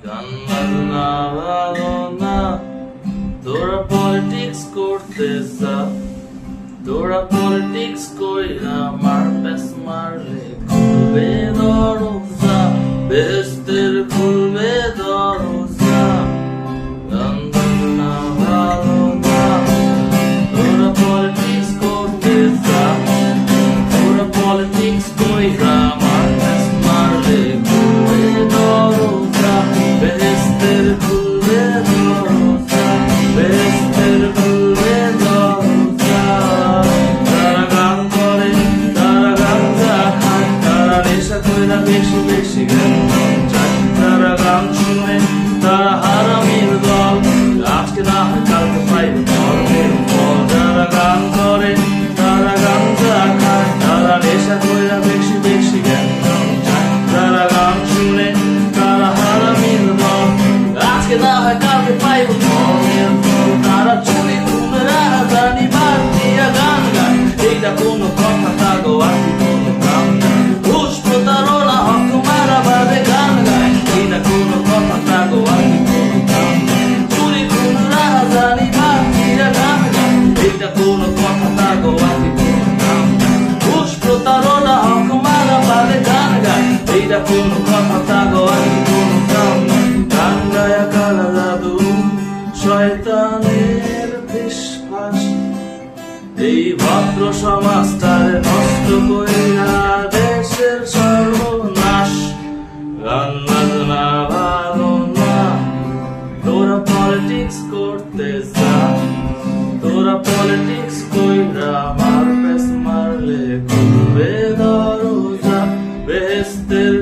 গান বাজনা ভালো না, তোরা পলিটিক্স করতে যা, তোরা পলিটিক্স কইরা মার প্যাস মারলে খুলবে দরজা, বেহেশতের খুলবে দরজা। গান বাজনা ভালো না, তোরা পলিটিক্স করতে যা, তোরা পলিটিক্স কইরা মার প্যাস মারলে খুলবে দরজা, বেহেশতের খুলবে দরজা, বেহেশতের খুলবে দরজা। তারা গান করে, তারা গাঞ্জা খায়, তারা নেশা কইরা বেশি বেশি গান চায়, তারা গান শুনে তারা হারামির দল, আজকে না হয় কালকে পাইবে ধর্মের ফল। যারা গান করে, তারা গাঞ্জা খায়, তারা নেশা কইরা বেশি বেশি জ্ঞান চায়, তারা গান শুনে তারা হারামির দল, আজকে না হয় কালকে পাইবে ধর্মের ফল। তারা চুরি খুনে রাজধানী বাদ দিয়া গান গায়, এইটা কোনো কথা তাগো আকি কোনো কাম নাই। ঘুষ প্রতারণা হক মারা বাদে গান গায়, এইটা কোনো কথা তাগো আকি কোনো কাম নাই। চুরি খুন রাজধানী বাদ দিয়া গান গায়, এইটা কোনো কথা তাগো আকি কোনো কাম নাই। ঘুষ প্রতারণা হক মারা বাদে গান গায়, এইটা কোনো কথা তাগো আকি কোনো কাম নাই। গান গায়া কালা জাদু শয়তানের ফিসফাস, এই ভদ্র সমাজটারে নষ্ট কইরা দেশের সর্বনাশ। গান বাজনা ভালো না, তোরা পলিটিক্স করতে যা, তোরা পলিটিক্স কইরা মার প্যাস মারলে খুলবে দরজা, বেহেশতের